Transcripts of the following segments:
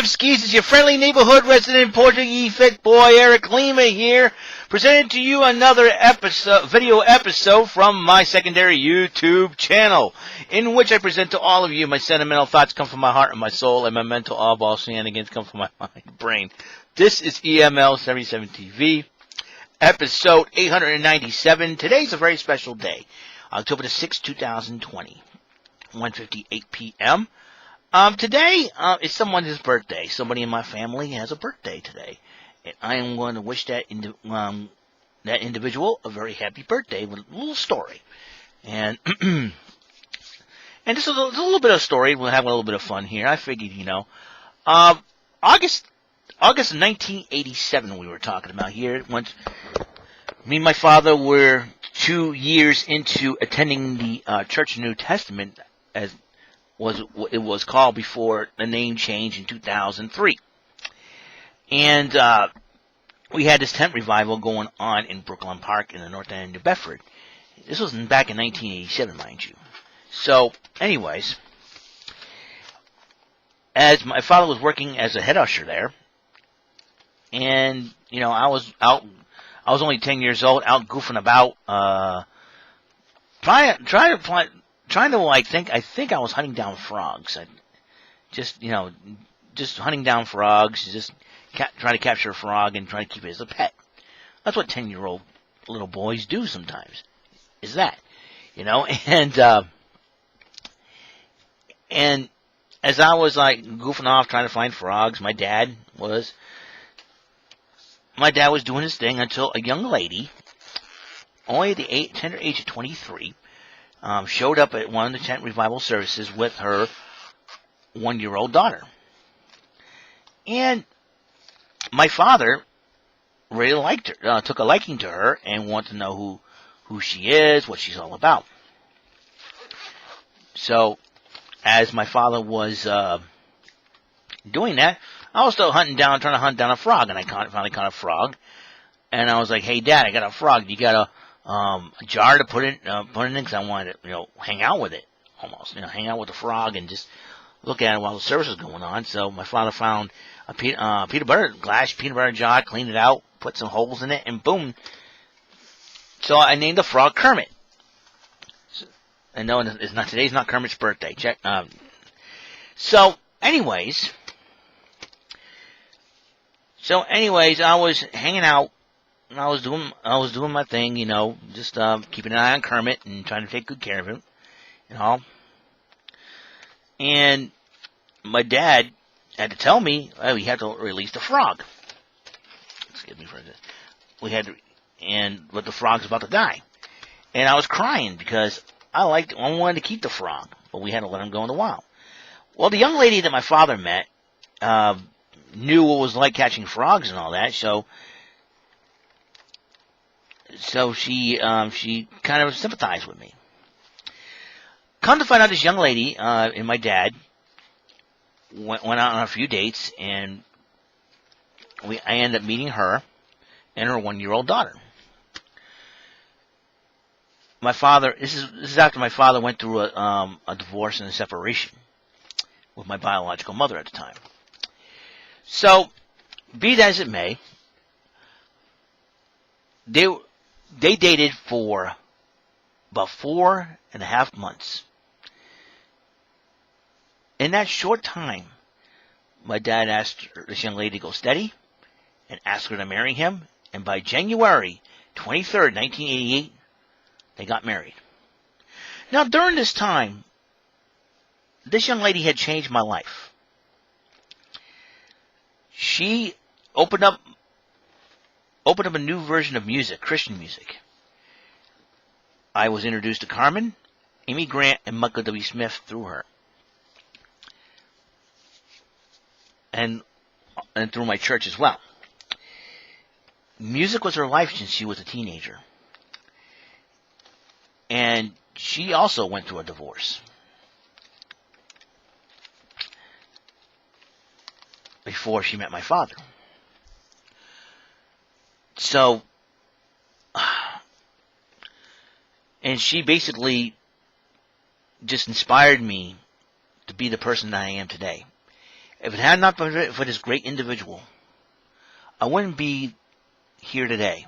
of skis? It's your friendly neighborhood resident Portuguese fit boy Eric Lima here, presenting to you another video episode from my secondary YouTube channel, in which I present to all of you my sentimental thoughts come from my heart and my soul, and my mental oddball shenanigans come from my mind and brain. This is EML77 TV, episode 897. Today's a very special day, October the 6th, 2020, 1:58 p.m. Today is someone's birthday. Somebody in my family has a birthday today, and I am going to wish that that individual a very happy birthday with a little story. And and just a little bit of story. We'll have a little bit of fun here. I figured, August of 1987 we were talking about here. Once me and my father were 2 years into attending the Church of the New Testament, as it was called before the name change in 2003. And we had this tent revival going on in Brooklyn Park in the north end of New Bedford. This was back in 1987, mind you. So, anyways, as my father was working as a head usher there, and, I was only 10 years old, out goofing about, trying to I think I was hunting down frogs. Just hunting down frogs, just trying to capture a frog and trying to keep it as a pet. That's what 10-year-old little boys do sometimes, is that, and as I was goofing off trying to find frogs, my dad was doing his thing until a young lady, only at the tender age of 23, showed up at one of the tent revival services with her 1-year-old daughter. And my father really liked her, took a liking to her, and wanted to know who she is, what she's all about. So, as my father was doing that, I was still trying to hunt down a frog, and I finally caught a frog. And I was like, "Hey, Dad, I got a frog. You got a jar to put it in, because I wanted to, hang out with it, almost, hang out with the frog and just look at it while the service was going on." So my father found a peanut butter jar, cleaned it out, put some holes in it, and boom. So I named the frog Kermit. And no, today's not Kermit's birthday. Check. So, anyways, I was hanging out. I was doing my thing, just keeping an eye on Kermit and trying to take good care of him, And my dad had to tell me, we had to release the frog. Excuse me for this. But the frog's about to die, and I was crying because I wanted to keep the frog, but we had to let him go in the wild. Well, the young lady that my father met knew what it was like catching frogs and all that, so she kind of sympathized with me. Come to find out, this young lady and my dad went out on a few dates, and I ended up meeting her and her 1-year-old daughter. My father, this is after my father went through a divorce and a separation with my biological mother at the time. So, be that as it may, they dated for about 4.5 months. In that short time, my dad asked this young lady to go steady and asked her to marry him. And by January 23rd, 1988, they got married. Now, during this time, this young lady had changed my life. She opened up a new version of music, Christian music. I was introduced to Carmen, Amy Grant, and Michael W. Smith through her. And through my church as well. Music was her life since she was a teenager. And she also went through a divorce before she met my father. So, and she basically just inspired me to be the person that I am today. If it had not been for this great individual, I wouldn't be here today.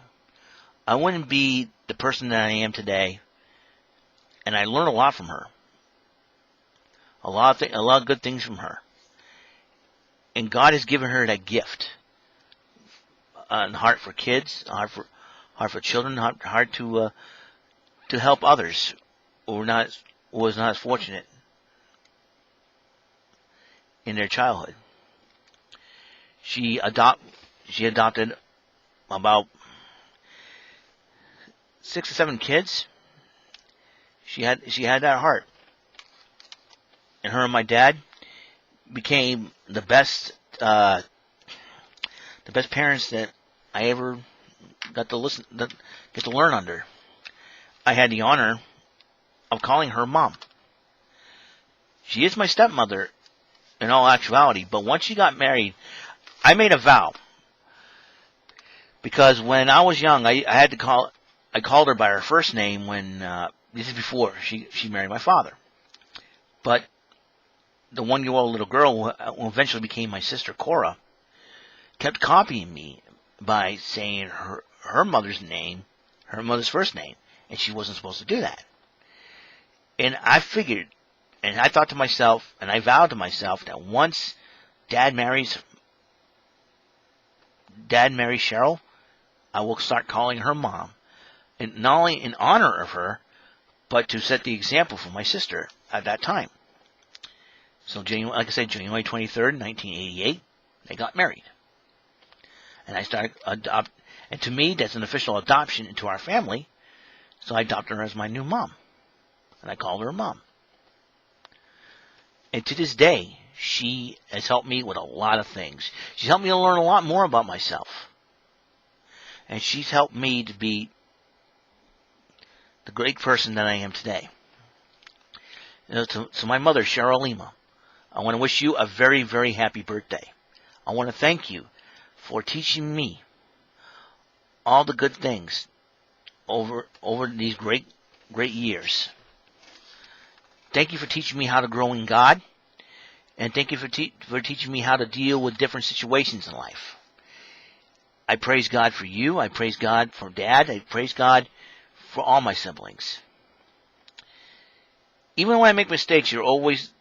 I wouldn't be the person that I am today. And I learned a lot from her. A lot of good things from her. And God has given her that gift. A heart for kids, a heart for children, a heart to help others who was not as fortunate in their childhood. She adopted about 6 or 7 kids. She had that heart, and her and my dad became the best parents that I ever get to learn under. I had the honor of calling her mom. She is my stepmother in all actuality, but once she got married, I made a vow. Because when I was young, I called her by her first name when, this is before she married my father. But the 1-year-old little girl who eventually became my sister, Cora, kept copying me by saying her mother's name, her mother's first name, and she wasn't supposed to do that. And I figured, and I thought to myself, and I vowed to myself that once Dad marries Cheryl, I will start calling her mom, and not only in honor of her, but to set the example for my sister at that time. So, like I said, January 23rd, 1988, they got married. And I started and to me, that's an official adoption into our family. So I adopted her as my new mom. And I called her mom. And to this day, she has helped me with a lot of things. She's helped me to learn a lot more about myself. And she's helped me to be the great person that I am today. To my mother, Cheryl Lima, I want to wish you a very, very happy birthday. I want to thank you for teaching me all the good things over these great years. Thank you for teaching me how to grow in God, and thank you for teaching me how to deal with different situations in life. I praise God for you. I praise God for Dad. I praise God for all my siblings. Even when I make mistakes, you're always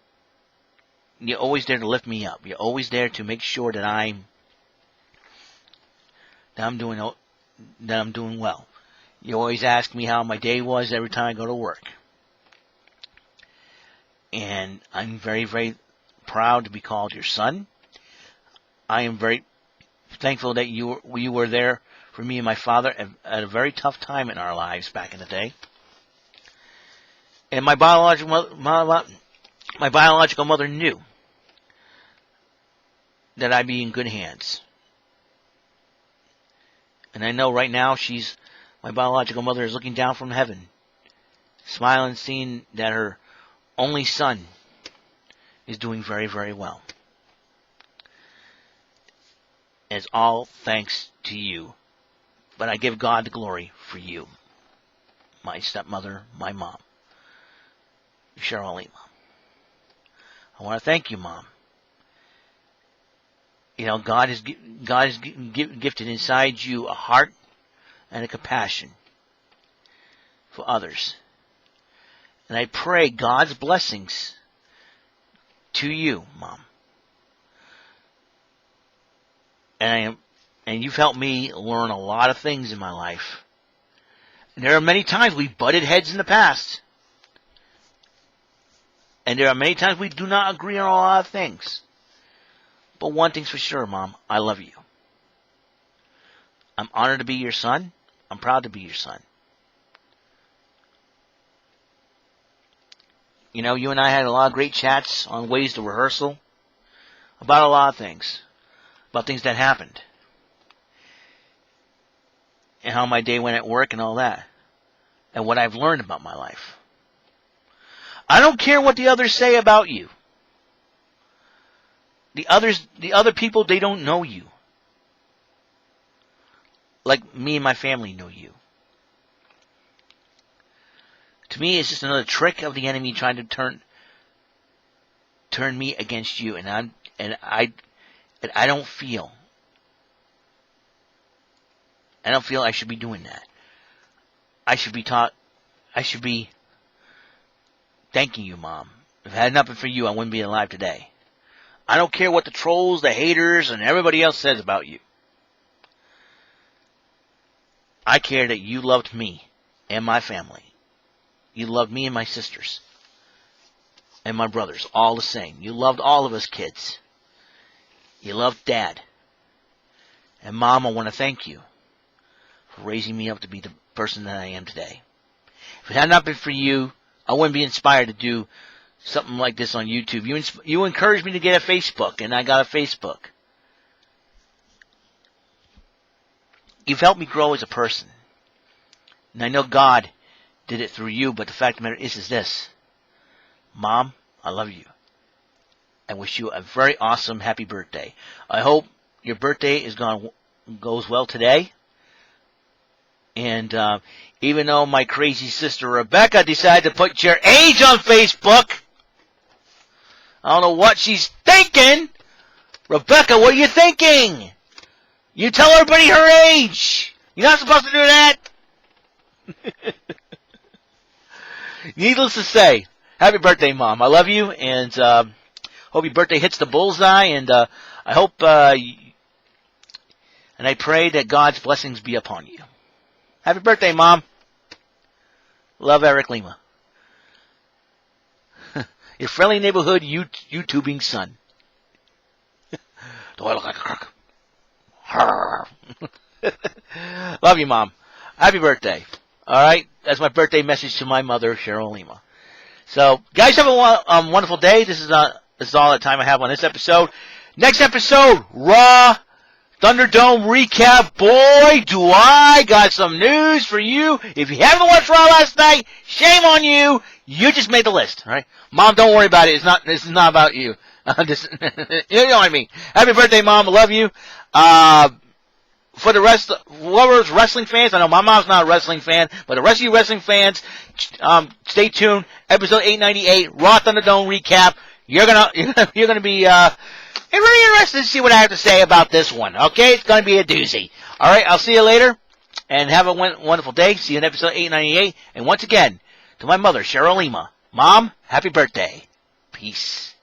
there to lift me up. You're always there to make sure that I'm doing well. You always ask me how my day was every time I go to work. And I'm very, very proud to be called your son. I am very thankful that you were there for me and my father at a very tough time in our lives back in the day. And my biological mother knew that I'd be in good hands. And I know right now my biological mother is looking down from heaven, smiling, seeing that her only son is doing very, very well. And it's all thanks to you. But I give God the glory for you, my stepmother, my mom, Cheryl Lima. I want to thank you, Mom. You know, God has gifted inside you a heart and a compassion for others. And I pray God's blessings to you, Mom. And you've helped me learn a lot of things in my life. And there are many times we butted heads in the past. And there are many times we do not agree on a lot of things. But one thing's for sure, Mom, I love you. I'm honored to be your son. I'm proud to be your son. You know, you and I had a lot of great chats on ways to rehearsal about a lot of things. About things that happened. And how my day went at work and all that. And what I've learned about my life. I don't care what the others say about you. The other people, they don't know you. Like me and my family know you. To me, it's just another trick of the enemy trying to turn me against you. And And I don't feel I should be doing that. I should be thanking you, Mom. If it had not been for you, I wouldn't be alive today. I don't care what the trolls, the haters, and everybody else says about you. I care that you loved me and my family. You loved me and my sisters and my brothers all the same. You loved all of us kids. You loved Dad. And Mom, I want to thank you for raising me up to be the person that I am today. If it had not been for you, I wouldn't be inspired to do something like this on YouTube. You encouraged me to get a Facebook, and I got a Facebook. You've helped me grow as a person. And I know God did it through you, but the fact of the matter is this. Mom, I love you. I wish you a very awesome happy birthday. I hope your birthday goes well today. And even though my crazy sister Rebecca decided to put your age on Facebook, I don't know what she's thinking. Rebecca, what are you thinking? You tell everybody her age. You're not supposed to do that. Needless to say, happy birthday, Mom. I love you, and hope your birthday hits the bullseye, and I hope and I pray that God's blessings be upon you. Happy birthday, Mom. Love, Eric Lima. Your friendly neighborhood YouTubing son. Do I look like a crook? Love you, Mom. Happy birthday. All right? That's my birthday message to my mother, Cheryl Lima. So, guys, have a wonderful day. This is all the time I have on this episode. Next episode, Raw Thunderdome recap. Boy, do I got some news for you. If you haven't watched Raw last night, shame on you. You just made the list, all right? Mom, don't worry about it. This is not about you. You know what I mean. Happy birthday, Mom. I love you. For the rest, whoever's wrestling fans, I know my mom's not a wrestling fan, but the rest of you wrestling fans, stay tuned. Episode 898, Raw Thunderdome recap. You're gonna be really interested to see what I have to say about this one. Okay, it's gonna be a doozy. All right, I'll see you later, and have a wonderful day. See you in episode 898. And once again, to my mother, Cheryl Lima, Mom, happy birthday. Peace.